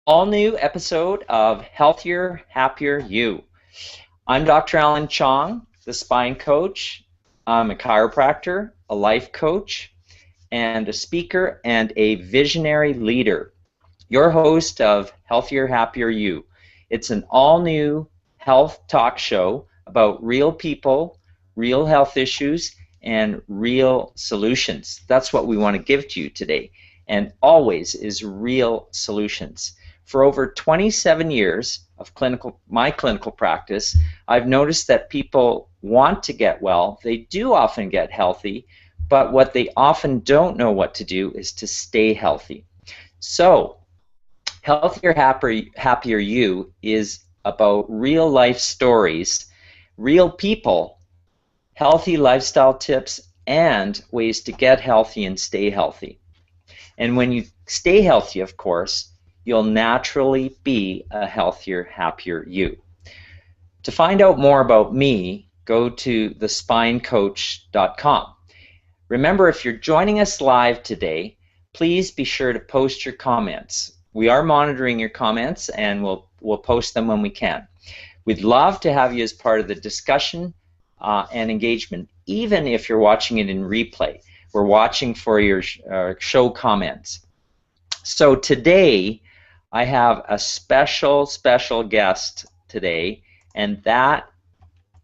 All new episode of Healthier, Happier You. I'm Dr. Alan Chong, the spine coach. I'm a chiropractor, a life coach, and a speaker and a visionary leader. Your host of Healthier, Happier You. It's an all new health talk show about real people, real health issues, and real solutions. That's what we want to give to you today, and always is real solutions. For over 27 years of my clinical practice, I've noticed that people want to get well. They do often get healthy, but what they often don't know what to do is to stay healthy. So, Healthier, Happier You is about real life stories, real people, healthy lifestyle tips, and ways to get healthy and stay healthy. And when you stay healthy, of course, you'll naturally be a healthier, happier you. To find out more about me, go to thespinecoach.com. Remember, if you're joining us live today, please be sure to post your comments. We are monitoring your comments, and we'll post them when we can. We'd love to have you as part of the discussion and engagement, even if you're watching it in replay. We're watching for your show comments. So today, I have a special guest today, and that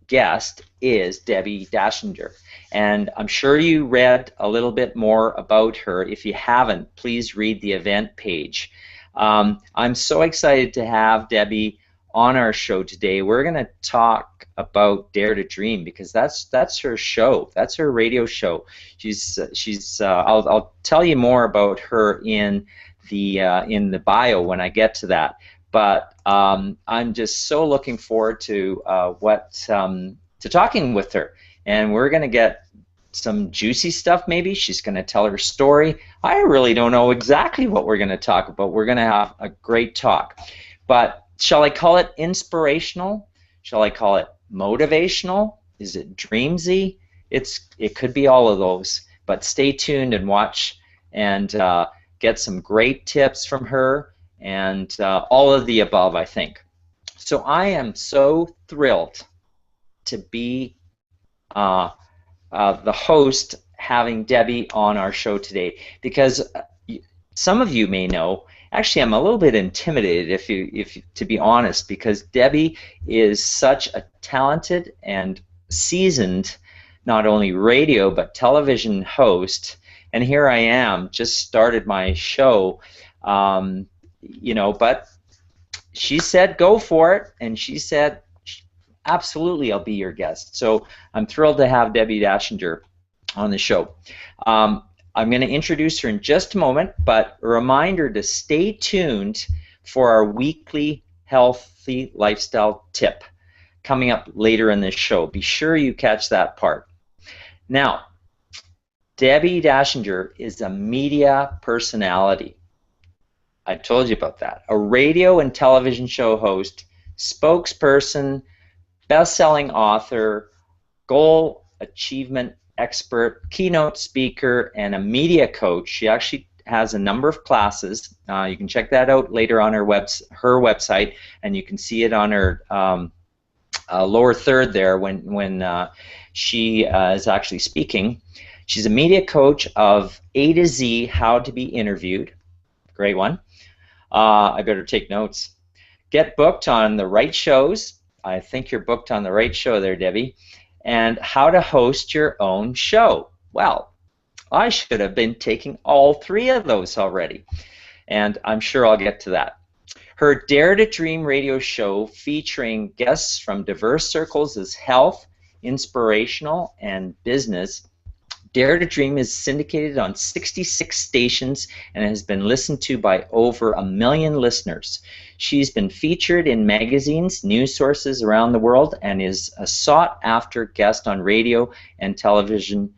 guest is Debbi Dachinger. And I'm sure you read a little bit more about her. If you haven't, please read the event page. I'm so excited to have Debbi on our show today. We're going to talk about Dare to Dream because that's her show. That's her radio show. I'll tell you more about her in the bio when I get to that. But I'm just so looking forward to to talking with her, and we're going to get some juicy stuff. Maybe she's going to tell her story. I really don't know exactly what we're going to talk about. We're going to have a great talk. But shall I call it inspirational? Shall I call it motivational? Is it dreamsy? It could be all of those. But stay tuned and watch and get some great tips from her and all of the above, I think. So I am so thrilled to be the host having Debbi on our show today, because some of you may know, actually I'm a little bit intimidated if to be honest, because Debbi is such a talented and seasoned not only radio but television host, and here I am, just started my show, but she said go for it, and she said absolutely, I'll be your guest. So I'm thrilled to have Debbi Dachinger on the show. I'm going to introduce her in just a moment, but a reminder to stay tuned for our weekly healthy lifestyle tip coming up later in this show. Be sure you catch that part. Now, Debbi Dachinger is a media personality. I told you about that. A radio and television show host, spokesperson, best-selling author, goal achievement expert, keynote speaker, and a media coach. She actually has a number of classes. You can check that out later on her website, and you can see it on her lower third there when she is actually speaking. She's a media coach of A to Z, How to Be Interviewed. Great one. I better take notes. Get booked on the right shows. I think you're booked on the right show there, Debbi. And how to host your own show. Well, I should have been taking all three of those already, and I'm sure I'll get to that. Her Dare to Dream radio show, featuring guests from diverse circles, is health, inspirational, and business. Dare to Dream is syndicated on 66 stations and has been listened to by over 1 million listeners. She's been featured in magazines, news sources around the world, and is a sought-after guest on radio and television.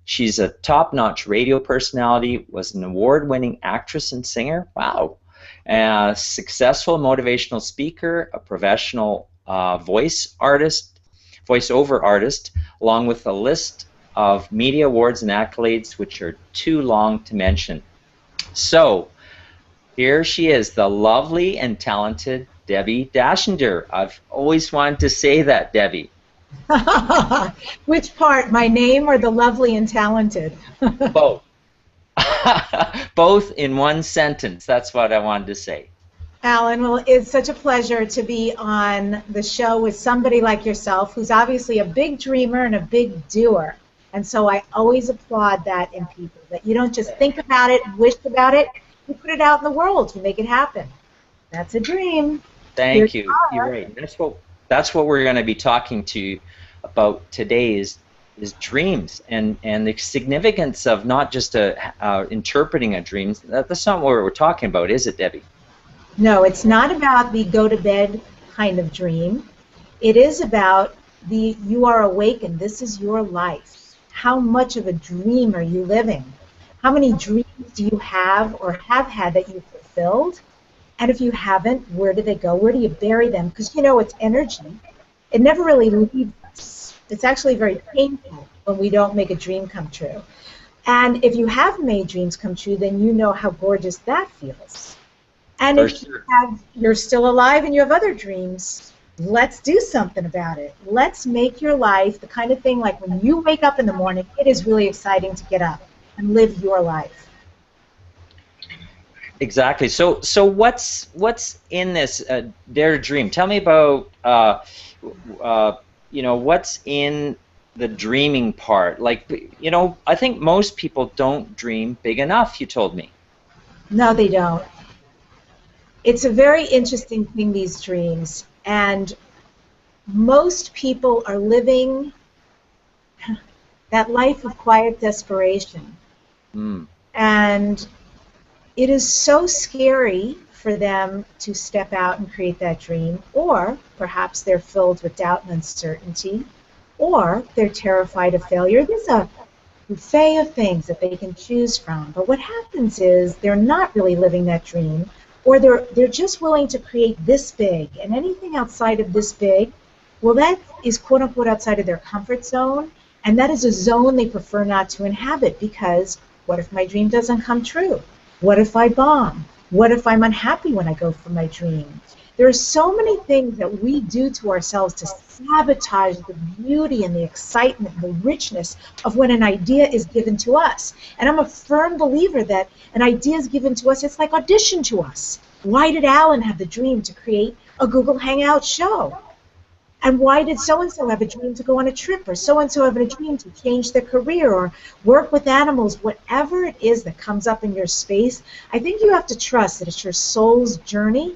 She's a top-notch radio personality, was an award-winning actress and singer, wow, a successful motivational speaker, a professional voice-over artist, along with a list of media awards and accolades which are too long to mention. So, Here she is, the lovely and talented Debbi Dachinger. I've always wanted to say that, Debbi. Which part, my name or the lovely and talented? Both. Both in one sentence. That's what I wanted to say. Alan, well, it's such a pleasure to be on the show with somebody like yourself who's obviously a big dreamer and a big doer. And so I always applaud that in people, that you don't just think about it and wish about it, you put it out in the world, you make it happen. That's a dream. Thank you. You're right. That's what we're going to be talking to you about today is dreams and the significance of not just interpreting a dream. That's not what we're talking about, is it, Debbi? No, it's not about the go-to-bed kind of dream. It is about you are awake and this is your life. How much of a dream are you living? How many dreams do you have or have had that you fulfilled? And if you haven't, where do they go? Where do you bury them? Because you know it's energy. It never really leaves us. It's actually very painful when we don't make a dream come true. And if you have made dreams come true, then you know how gorgeous that feels. And if you're still alive and you have other dreams, let's do something about it. Let's make your life the kind of thing like when you wake up in the morning, it is really exciting to get up and live your life. Exactly. So what's in this Dare to Dream? Tell me about what's in the dreaming part. Like, I think most people don't dream big enough. You told me. No, they don't. It's a very interesting thing, these dreams, and most people are living that life of quiet desperation. And it is so scary for them to step out and create that dream, or perhaps they're filled with doubt and uncertainty, or they're terrified of failure. There's a buffet of things that they can choose from, but what happens is they're not really living that dream, or they're just willing to create this big, and anything outside of this big, well, that is quote-unquote outside of their comfort zone, and that is a zone they prefer not to inhabit, because what if my dream doesn't come true? What if I bomb? What if I'm unhappy when I go for my dream? There are so many things that we do to ourselves to sabotage the beauty and the excitement and the richness of when an idea is given to us. And I'm a firm believer that an idea is given to us, it's like audition to us. Why did Alan have the dream to create a Google Hangout show? And why did so-and-so have a dream to go on a trip, or so-and-so have a dream to change their career or work with animals? Whatever it is that comes up in your space, I think you have to trust that it's your soul's journey,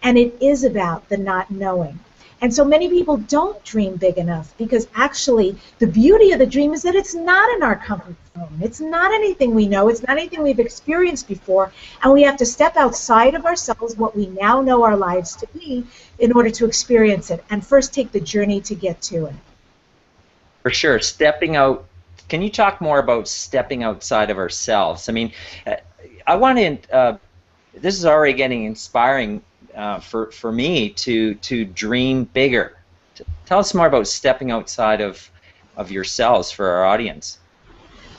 and it is about the not knowing. And so many people don't dream big enough because actually the beauty of the dream is that it's not in our comfort zone. It's not anything we know. It's not anything we've experienced before. And we have to step outside of ourselves, what we now know our lives to be, in order to experience it. And first take the journey to get to it. For sure. Stepping out. Can you talk more about stepping outside of ourselves? I mean, I want to, this is already getting inspiring for me to dream bigger. Tell us more about stepping outside of yourselves for our audience.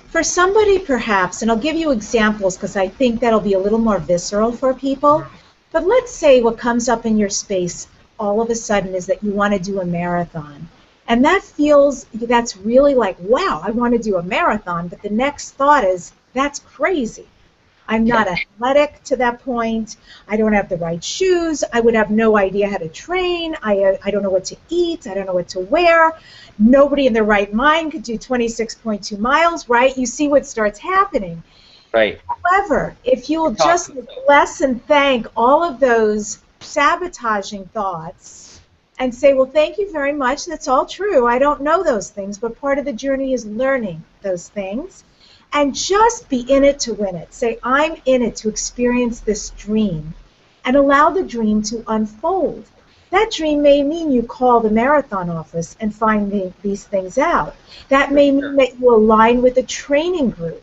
For somebody perhaps, and I'll give you examples because I think that'll be a little more visceral for people, but let's say what comes up in your space all of a sudden is that you want to do a marathon. And that's really like, wow, I want to do a marathon, but the next thought is, that's crazy. I'm not athletic to that point. I don't have the right shoes. I would have no idea how to train. I don't know what to eat. I don't know what to wear. Nobody in their right mind could do 26.2 miles, right? You see what starts happening. Right. However, if you will just bless and thank all of those sabotaging thoughts and say, well, thank you very much. That's all true. I don't know those things, but part of the journey is learning those things. And just be in it to win it. Say, I'm in it to experience this dream, and allow the dream to unfold. That dream may mean you call the marathon office and find these things out. That may mean that you align with a training group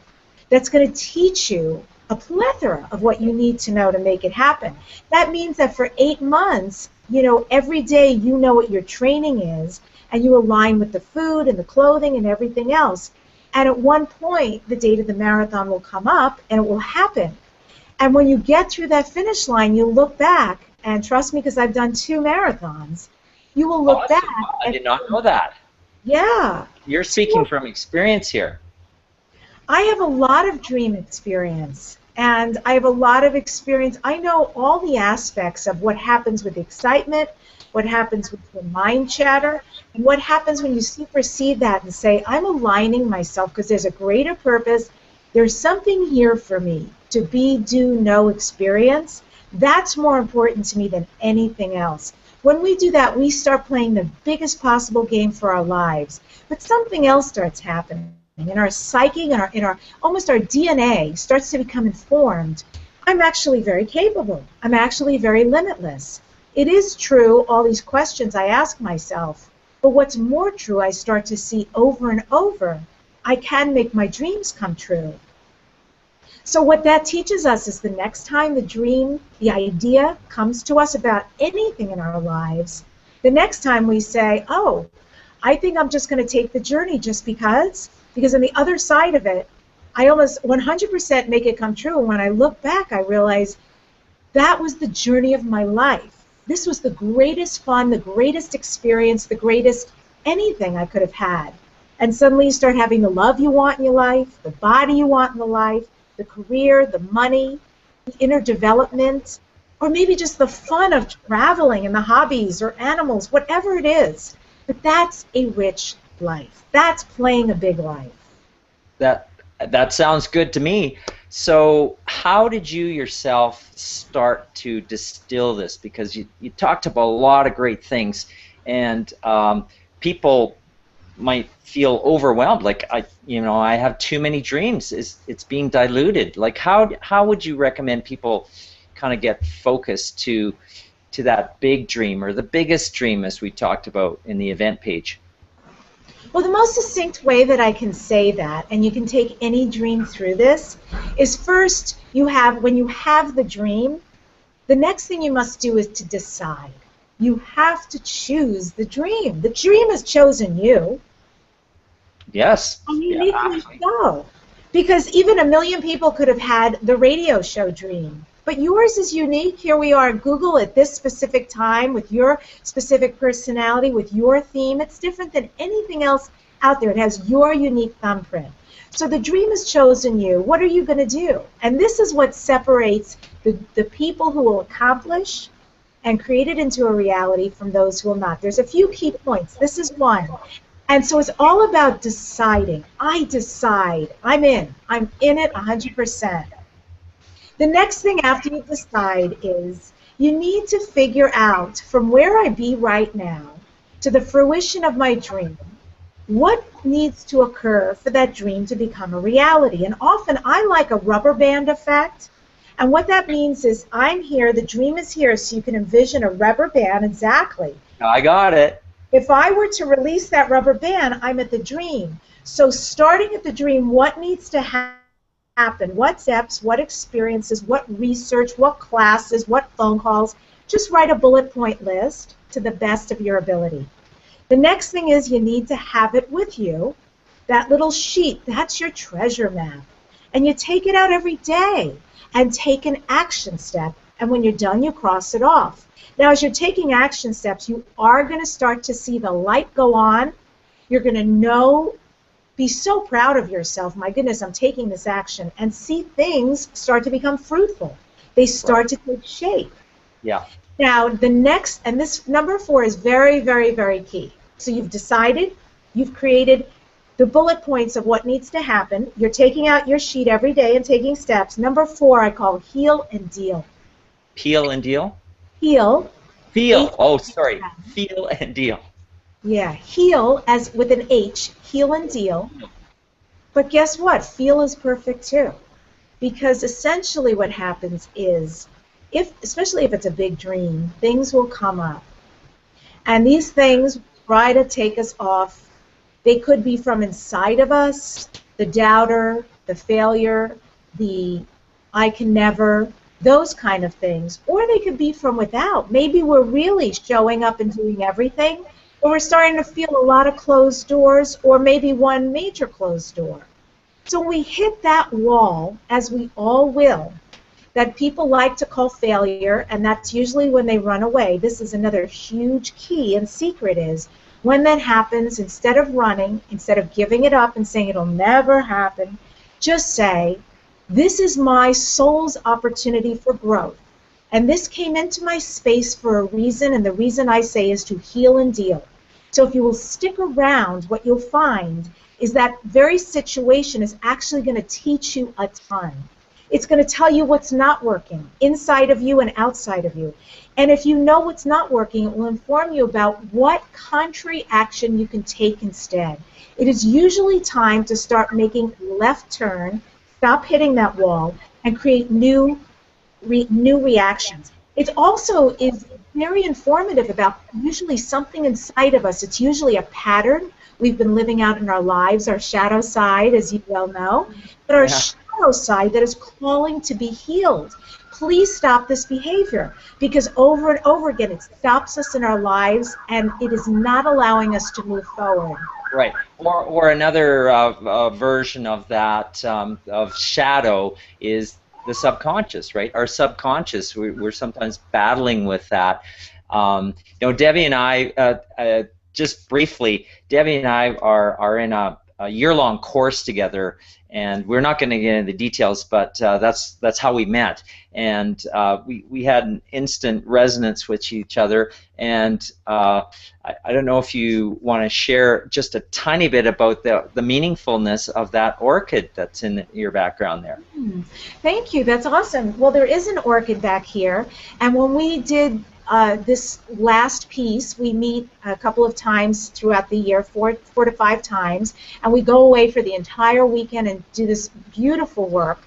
that's going to teach you a plethora of what you need to know to make it happen. That means that for 8 months, every day you know what your training is, and you align with the food and the clothing and everything else. And at one point, the date of the marathon will come up, and it will happen. And when you get through that finish line, you look back, and trust me, because I've done 2 marathons, you will look back. Awesome. I did not know that. Yeah. You're speaking from experience here. I have a lot of dream experience, and I have a lot of experience. I know all the aspects of what happens with excitement, what happens with the mind chatter, and what happens when you supersede that and say, I'm aligning myself because there's a greater purpose. There's something here for me to be, do, know, experience. That's more important to me than anything else. When we do that, we start playing the biggest possible game for our lives. But something else starts happening. In our psyche, in our almost our DNA starts to become informed. I'm actually very capable. I'm actually very limitless. It is true, all these questions I ask myself, but what's more true, I start to see over and over, I can make my dreams come true. So what that teaches us is the next time the dream, the idea comes to us about anything in our lives, the next time we say, oh, I think I'm just going to take the journey just because on the other side of it, I almost 100% make it come true. And when I look back, I realize that was the journey of my life. This was the greatest fun, the greatest experience, the greatest anything I could have had. And suddenly you start having the love you want in your life, the body you want in the life, the career, the money, the inner development, or maybe just the fun of traveling and the hobbies or animals, whatever it is. But that's a rich life. That's playing a big life. That sounds good to me. So how did you yourself start to distill this? Because you talked about a lot of great things, and people might feel overwhelmed. Like I have too many dreams. It's being diluted. Like how would you recommend people kind of get focused to that big dream or the biggest dream, as we talked about in the event page? Well, the most succinct way that I can say that, and you can take any dream through this, is first when you have the dream, the next thing you must do is to decide. You have to choose the dream. The dream has chosen you. Yes. And uniquely so. Because even 1 million people could have had the radio show dream. But yours is unique. Here we are at Google at this specific time with your specific personality, with your theme. It's different than anything else out there. It has your unique thumbprint. So the dream has chosen you. What are you going to do? And this is what separates the people who will accomplish and create it into a reality from those who will not. There's a few key points. This is one. And so it's all about deciding. I decide. I'm in it 100%. The next thing after you decide is you need to figure out from where I be right now to the fruition of my dream, what needs to occur for that dream to become a reality. And often I like a rubber band effect. And what that means is I'm here, the dream is here, so you can envision a rubber band exactly. I got it. If I were to release that rubber band, I'm at the dream. So starting at the dream, what needs to happen? What steps, what experiences, what research, what classes, what phone calls. Just write a bullet point list to the best of your ability. The next thing is you need to have it with you. That little sheet, that's your treasure map. And you take it out every day and take an action step. And when you're done, you cross it off. Now, as you're taking action steps, you are going to start to see the light go on. You're going to be so proud of yourself. My goodness, I'm taking this action, and see things start to become fruitful. They start to take shape. Yeah. Now, the next, and this number 4 is very, very, very key. So you've decided, you've created the bullet points of what needs to happen. You're taking out your sheet every day and taking steps. Number 4 I call heal and deal. Peel and deal? Heal. Feel. Oh, sorry. Feel and deal. Yeah, heal as with an H, heal and deal. But guess what? Feel is perfect too. Because essentially what happens is, especially if it's a big dream, things will come up. And these things try to take us off. They could be from inside of us, the doubter, the failure, the I can never, those kind of things. Or they could be from without. Maybe we're really showing up and doing everything, or we're starting to feel a lot of closed doors, or maybe one major closed door. So when we hit that wall, as we all will, that people like to call failure, and that's usually when they run away. This is another huge key and secret is when that happens, instead of running, instead of giving it up and saying it'll never happen, just say, this is my soul's opportunity for growth. And this came into my space for a reason, and the reason I say is to heal and deal. So if you will stick around, what you'll find is that very situation is actually going to teach you a ton. It's going to tell you what's not working inside of you and outside of you. And if you know what's not working, it will inform you about what contrary action you can take instead. It is usually time to start making left turn, stop hitting that wall, and create new reactions. It also is very informative about usually something inside of us. It's usually a pattern we've been living out in our lives, our shadow side, as you well know, but our shadow side that is calling to be healed. Please stop this behavior, because over and over again it stops us in our lives and it is not allowing us to move forward. Right. Or another version of that, of shadow, is the subconscious, right? Our subconscious, we're sometimes battling with that. You know, Debbie and I, just briefly, Debbie and I are in a year-long course together, and we're not going to get into the details, but that's how we met. And we had an instant resonance with each other, and I don't know if you want to share just a tiny bit about the meaningfulness of that orchid that's in your background there. Thank you. That's awesome. Well, there is an orchid back here, and when we did this last piece, we meet a couple of times throughout the year, four to five times, and we go away for the entire weekend and do this beautiful work.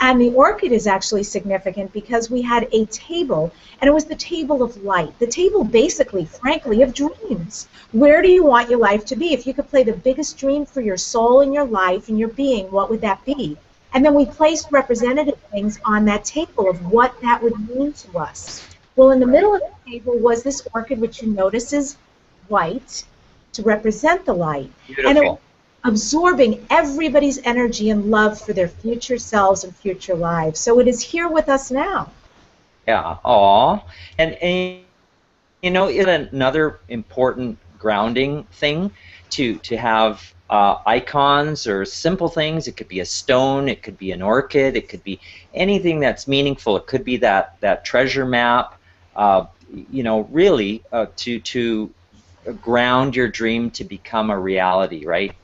And the orchid is actually significant because we had a table, and it was the table of light, the table basically, frankly, of dreams. Where do you want your life to be? If you could play the biggest dream for your soul and your life and your being, what would that be? And then we placed representative things on that table of what that would mean to us. Well, in the middle of the table was this orchid, which you notice is white, to represent the light. Beautiful. And it, absorbing everybody's energy and love for their future selves and future lives. So it is here with us now. Yeah. Aw. And you know, it's another important grounding thing to have icons or simple things. It could be a stone, it could be an orchid, it could be anything that's meaningful. It could be that treasure map. You know, really to ground your dream to become a reality, right?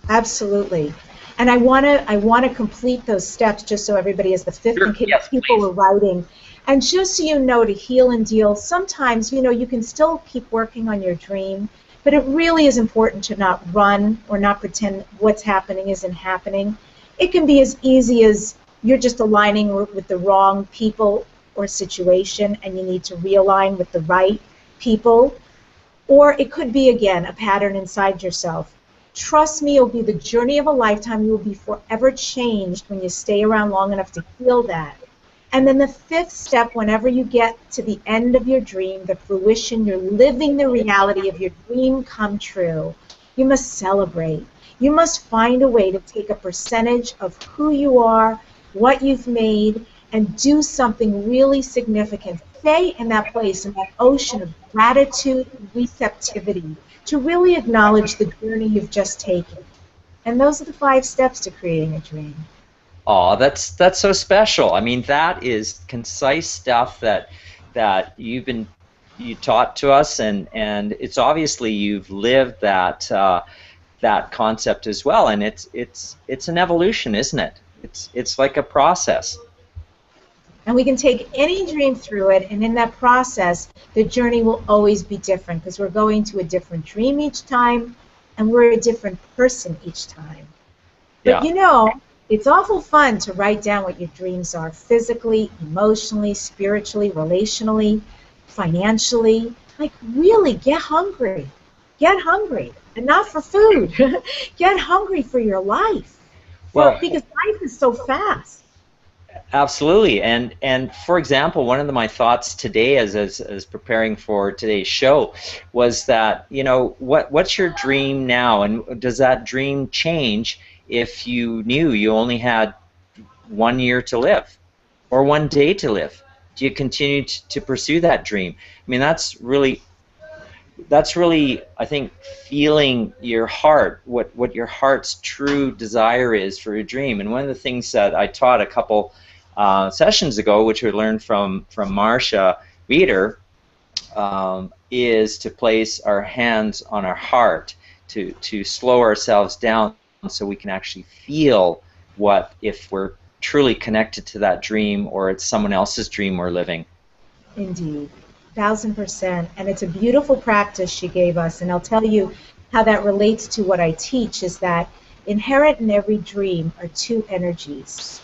Absolutely. And I want to complete those steps just so everybody has the fifth in case people are writing. And just so you know, to heal and deal, sometimes, you know, you can still keep working on your dream, but it really is important to not run or not pretend what's happening isn't happening. It can be as easy as you're just aligning with the wrong people or situation and you need to realign with the right people. Or it could be, again, a pattern inside yourself. Trust me, it'll be the journey of a lifetime. You will be forever changed when you stay around long enough to heal that. And then the fifth step, whenever you get to the end of your dream, the fruition, you're living the reality of your dream come true, you must celebrate. You must find a way to take a percentage of who you are, what you've made, and do something really significant. Stay in that place, in that ocean of gratitude and receptivity, to really acknowledge the journey you've just taken. And those are the 5 steps to creating a dream. Oh, that's so special. I mean, that is concise stuff that you taught to us, and it's obviously you've lived that that concept as well. And it's an evolution, isn't it? It's like a process. And we can take any dream through it, and in that process, the journey will always be different because we're going to a different dream each time, and we're a different person each time. But you know, it's awful fun to write down what your dreams are physically, emotionally, spiritually, relationally, financially. Like, really, get hungry. Get hungry. And not for food. Get hungry for your life. Because life is so fast. Absolutely, and for example, one of my thoughts today, as preparing for today's show, was that, you know, what's your dream now, and does that dream change if you knew you only had 1 year to live? or one day to live? Do you continue to pursue that dream? I mean, that's really, I think, feeling your heart, what your heart's true desire is for your dream. And one of the things that I taught a couple sessions ago, which we learned from Marcia Wieder, is to place our hands on our heart, to slow ourselves down so we can actually feel what, if we're truly connected to that dream or it's someone else's dream we're living. Indeed. 1,000%. And it's a beautiful practice she gave us. And I'll tell you how that relates to what I teach, is that inherent in every dream are two energies.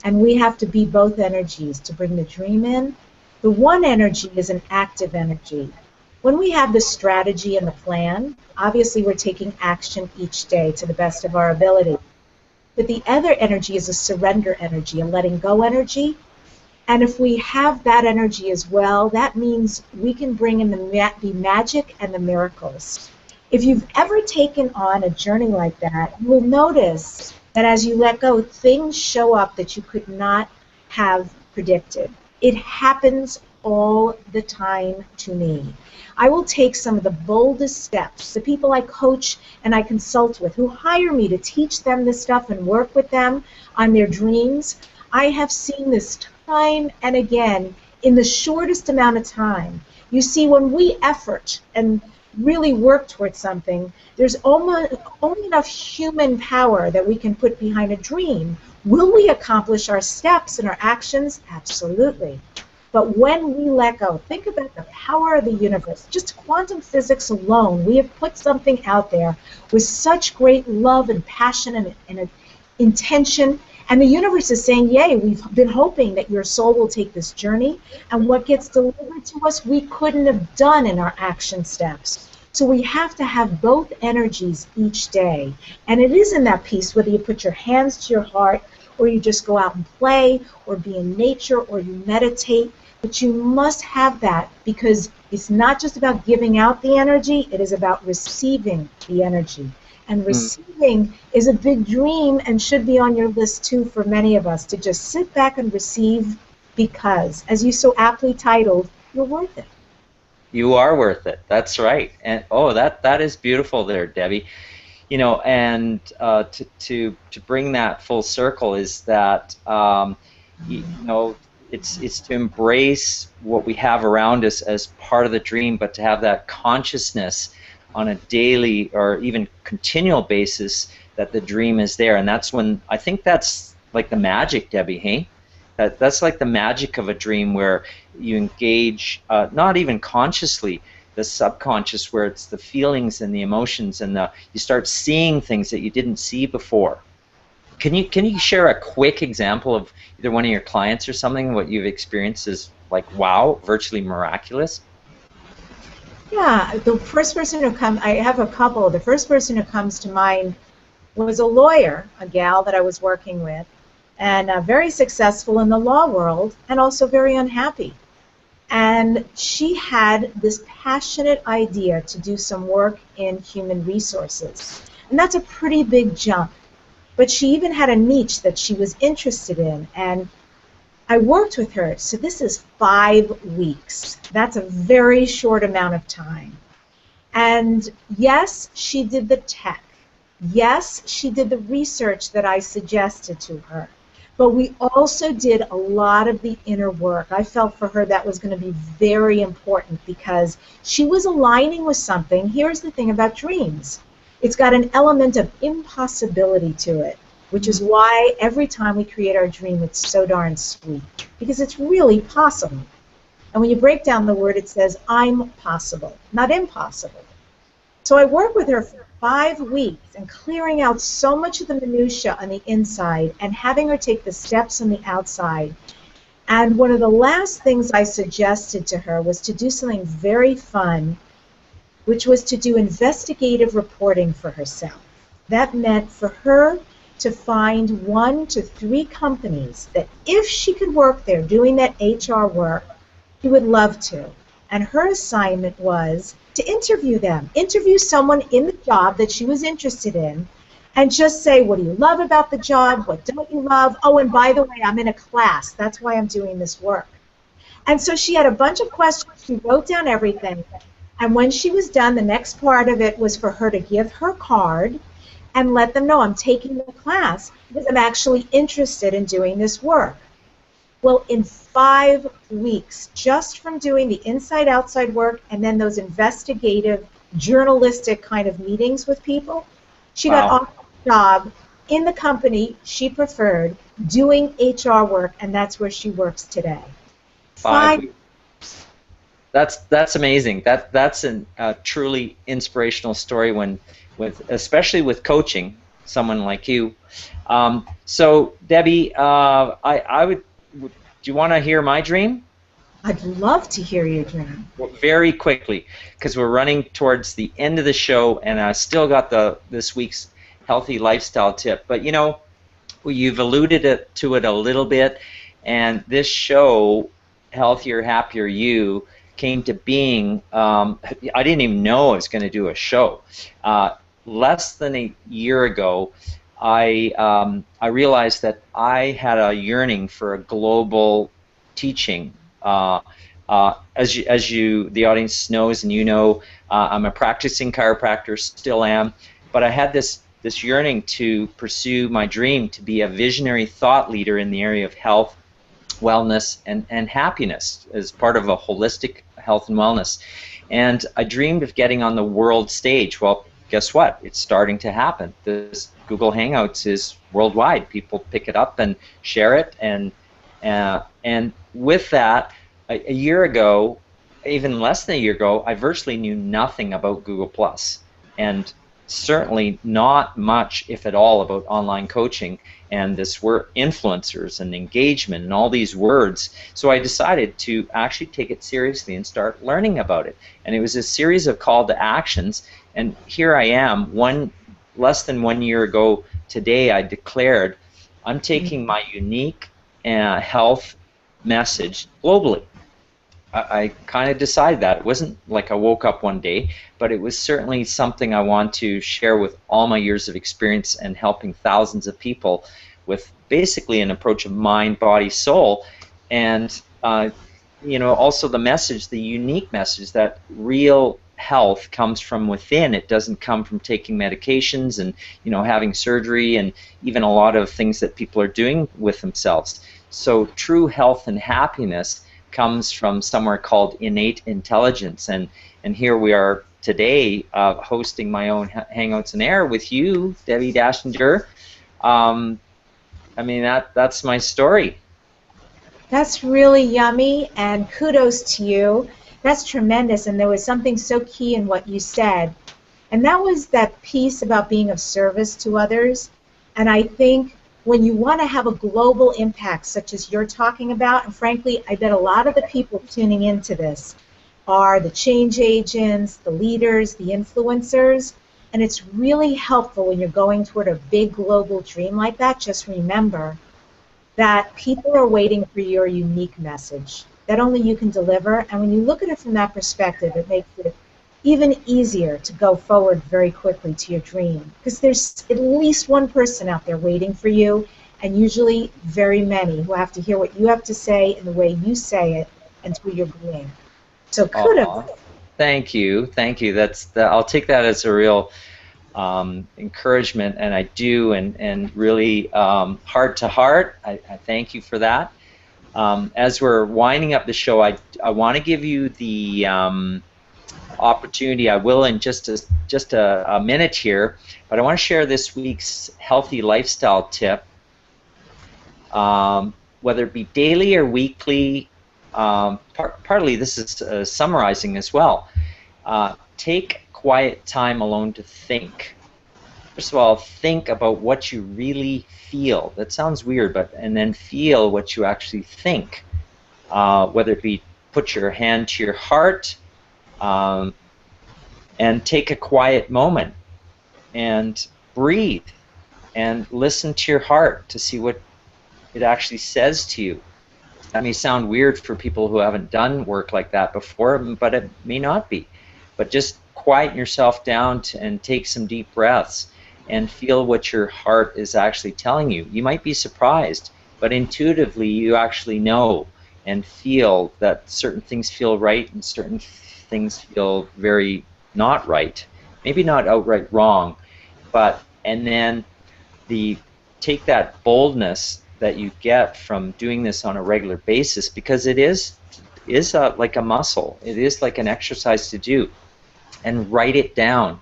And we have to be both energies to bring the dream in. The one energy is an active energy. When we have the strategy and the plan, obviously we're taking action each day to the best of our ability. But the other energy is a surrender energy, a letting go energy. And if we have that energy as well, that means we can bring in the magic and the miracles. If you've ever taken on a journey like that, you will notice that as you let go, things show up that you could not have predicted. It happens all the time to me. I will take some of the boldest steps. The people I coach and I consult with, who hire me to teach them this stuff and work with them on their dreams, I have seen this time and again in the shortest amount of time. You see, when we effort and really work towards something, there's only enough human power that we can put behind a dream. Will we accomplish our steps and our actions? Absolutely. But when we let go, think about the power of the universe. Just quantum physics alone, we have put something out there with such great love and passion and intention. And the universe is saying, yay, we've been hoping that your soul will take this journey. And what gets delivered to us, we couldn't have done in our action steps. So we have to have both energies each day. And it is in that piece, whether you put your hands to your heart, or you just go out and play, or be in nature, or you meditate. But you must have that, because it's not just about giving out the energy, it is about receiving the energy. And receiving is a big dream and should be on your list too for many of us, to just sit back and receive, because, as you so aptly titled, you're worth it. You are worth it. That's right. And oh, that is beautiful there, Debbie. You know, and to bring that full circle is that you know, it's to embrace what we have around us as part of the dream, but to have that consciousness on a daily or even continual basis that the dream is there. And that's when, I think that's like the magic, Debbie, hey? That's like the magic of a dream, where you engage, not even consciously, the subconscious, where it's the feelings and the emotions, and you start seeing things that you didn't see before. Can you share a quick example of either one of your clients or something, what you've experienced is like, wow, virtually miraculous? Yeah, the first person who comes, I have a couple. The first person who comes to mind was a lawyer, a gal that I was working with, and very successful in the law world, and also very unhappy. And she had this passionate idea to do some work in human resources. And that's a pretty big jump. But she even had a niche that she was interested in, and I worked with her. So this is 5 weeks. That's a very short amount of time. And yes, she did the tech. Yes, she did the research that I suggested to her. But we also did a lot of the inner work. I felt for her that was going to be very important, because she was aligning with something. Here's the thing about dreams. It's got an element of impossibility to it, which is why every time we create our dream, it's so darn sweet, because it's really possible. And when you break down the word, it says, I'm possible, not impossible. So I worked with her for 5 weeks and clearing out so much of the minutia on the inside and having her take the steps on the outside. And one of the last things I suggested to her was to do something very fun, which was to do investigative reporting for herself. That meant for her to find 1 to 3 companies that, if she could work there doing that HR work, she would love to. And her assignment was to interview them, interview someone in the job that she was interested in, and just say, what do you love about the job? What don't you love? Oh, and by the way, I'm in a class. That's why I'm doing this work. And so she had a bunch of questions. She wrote down everything. And when she was done, the next part of it was for her to give her card and let them know, I'm taking the class because I'm actually interested in doing this work. Well, in 5 weeks, just from doing the inside-outside work and then those investigative, journalistic kind of meetings with people, she got Wow. off the job in the company she preferred, doing HR work, and that's where she works today. 5 weeks. That's amazing. That's a truly inspirational story especially with coaching someone like you. So Debbie, do you want to hear my dream? I'd love to hear your dream. Well, very quickly, because we're running towards the end of the show, and I still got this week's healthy lifestyle tip. But you've alluded to it a little bit, and this show, Healthier, Happier You, came to being. I didn't even know I was going to do a show. Less than a year ago, I realized that I had a yearning for a global teaching. As the audience knows, and I'm a practicing chiropractor, still am, but I had this yearning to pursue my dream to be a visionary thought leader in the area of health, wellness, and happiness as part of a holistic health and wellness. And I dreamed of getting on the world stage. Well, guess what? It's starting to happen. This Google Hangouts is worldwide. People pick it up and share it, and with that, a year ago, even less than a year ago, I virtually knew nothing about Google+, and certainly not much, if at all, about online coaching and this word influencers and engagement and all these words. So I decided to actually take it seriously and start learning about it. And it was a series of call to actions, and here I am, less than 1 year ago today, I declared I'm taking my unique health message globally. I kind of decided that. It wasn't like I woke up one day, but it was certainly something I want to share with all my years of experience and helping thousands of people with basically an approach of mind, body, soul, and also the message, the unique message that real health comes from within. It doesn't come from taking medications and having surgery and even a lot of things that people are doing with themselves. So true health and happiness comes from somewhere called innate intelligence, and here we are today hosting my own Hangouts in Air with you, Debbi Dachinger. That's my story. That's really yummy, and kudos to you. That's tremendous, and there was something so key in what you said, and that was that piece about being of service to others. And I think when you want to have a global impact, such as you're talking about, and frankly, I bet a lot of the people tuning into this are the change agents, the leaders, the influencers, and it's really helpful when you're going toward a big global dream like that. Just remember that people are waiting for your unique message that only you can deliver, and when you look at it from that perspective, it makes it even easier to go forward very quickly to your dream, because there's at least one person out there waiting for you, and usually very many who have to hear what you have to say in the way you say it and through your being. So kudos. Thank you. I'll take that as a real encouragement, and I do, and really heart to heart, I thank you for that. As we're winding up the show, I want to give you the opportunity. I will in just a minute here, but I want to share this week's healthy lifestyle tip. Whether it be daily or weekly, partly this is summarizing as well. Take quiet time alone to think. First of all, think about what you really feel. That sounds weird, and then feel what you actually think. Whether it be put your hand to your heart, and take a quiet moment and breathe and listen to your heart to see what it actually says to you. That may sound weird for people who haven't done work like that before, but it may not be. But just quieten yourself down and take some deep breaths and feel what your heart is actually telling you. You might be surprised, but intuitively you actually know and feel that certain things feel right and certain things feel very not right. Maybe not outright wrong, but and then take that boldness that you get from doing this on a regular basis, because it is like a muscle. It is like an exercise to do, and write it down.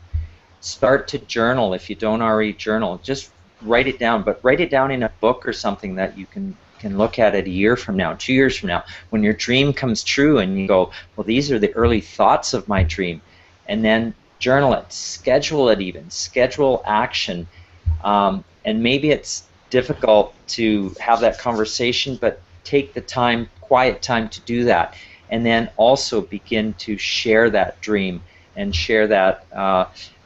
Start to journal if you don't already journal. Just write it down, but write it down in a book or something that you can look at it a year from now, 2 years from now, when your dream comes true and you go, well, these are the early thoughts of my dream. And then journal it, schedule it even, schedule action. And maybe it's difficult to have that conversation, but take the time, quiet time to do that. And then also begin to share that dream and share that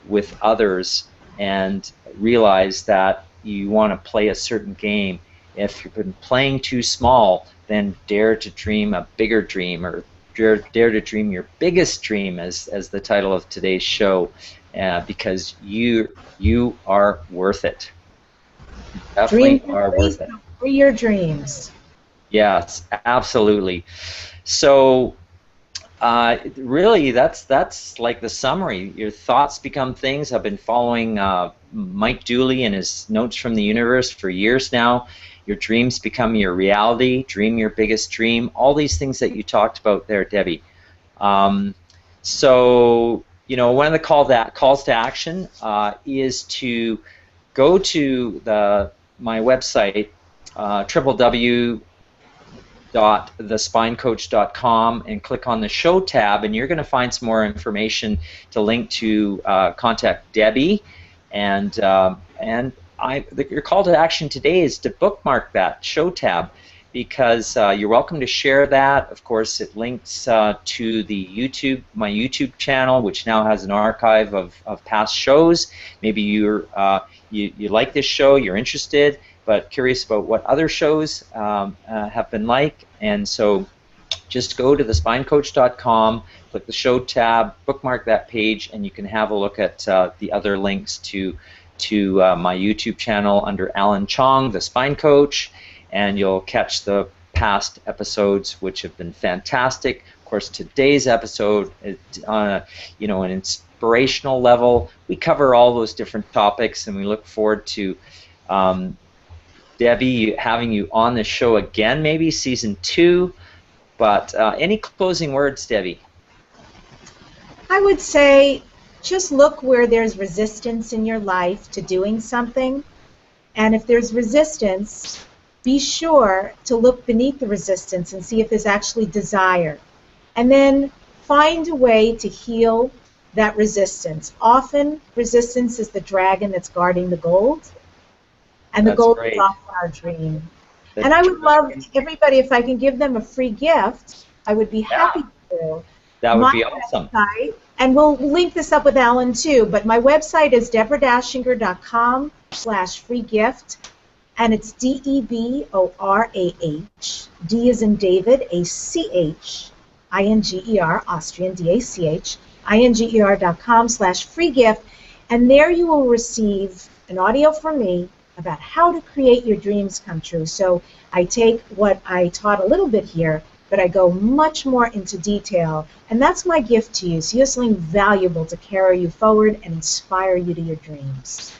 with others, and realize that you want to play a certain game. If you've been playing too small, then dare to dream a bigger dream, or dare to dream your biggest dream, as the title of today's show, because you are worth it. You definitely are worth it. For your dreams. Yes, absolutely. So really, that's like the summary. Your thoughts become things. I've been following Mike Dooley and his Notes from the Universe for years now. Your dreams become your reality. Dream your biggest dream. All these things that you talked about there, Debbie. So, you know, one of the calls to action is to go to my website, www.thespinecoach.com, and click on the show tab, and you're going to find some more information to link to contact Debbie. And your call to action today is to bookmark that show tab, because you're welcome to share that. Of course, it links to the my YouTube channel, which now has an archive of past shows. Maybe you like this show, you're interested, but curious about what other shows have been like. And so just go to thespinecoach.com, click the show tab, bookmark that page, and you can have a look at the other links to my YouTube channel under Alan Chong, the Spine Coach, and you'll catch the past episodes, which have been fantastic. Of course, today's episode is on an inspirational level. We cover all those different topics, and we look forward to Debbie having you on the show again, maybe season 2. But any closing words, Debbie? I would say just look where there's resistance in your life to doing something, and if there's resistance, be sure to look beneath the resistance and see if there's actually desire, and then find a way to heal that resistance. Often resistance is the dragon that's guarding the gold, and the gold is often our dream. And I would love everybody, if I can give them a free gift, I would be happy to. That would be awesome. Website, and we'll link this up with Alan too, but my website is deborahdachinger.com/free gift, and it's DEBORAH, D as in David, ACHINGER, Austrian, DACH, INGER.com/free gift, and there you will receive an audio from me about how to create your dreams come true. So I take what I taught a little bit here, but I go much more into detail, and that's my gift to you. So you have something valuable to carry you forward and inspire you to your dreams.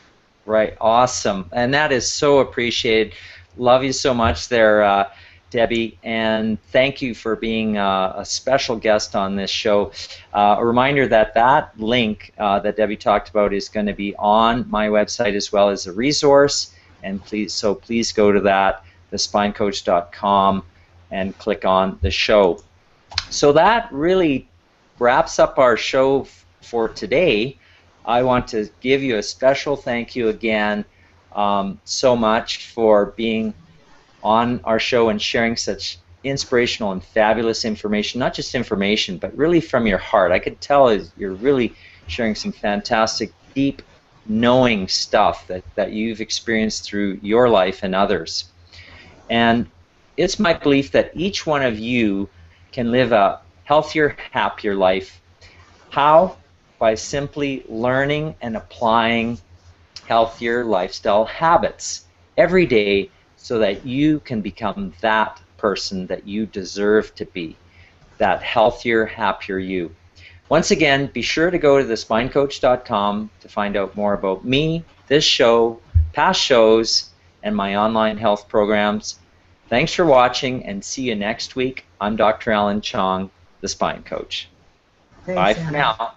Right, awesome, and that is so appreciated. Love you so much there, Debbie, and thank you for being a special guest on this show. A reminder that link that Debbie talked about is going to be on my website as well as a resource, and please go to that, thespinecoach.com, and click on the show. So that really wraps up our show for today. I want to give you a special thank you again so much for being on our show and sharing such inspirational and fabulous information, not just information, but really from your heart. I could tell you're really sharing some fantastic, deep, knowing stuff that you've experienced through your life and others. And it's my belief that each one of you can live a healthier, happier life. How? By simply learning and applying healthier lifestyle habits every day so that you can become that person that you deserve to be, that healthier, happier you. Once again, be sure to go to thespinecoach.com to find out more about me, this show, past shows, and my online health programs. Thanks for watching, and see you next week. I'm Dr. Alan Chong, the Spine Coach. Bye Thanks, for Alan. now.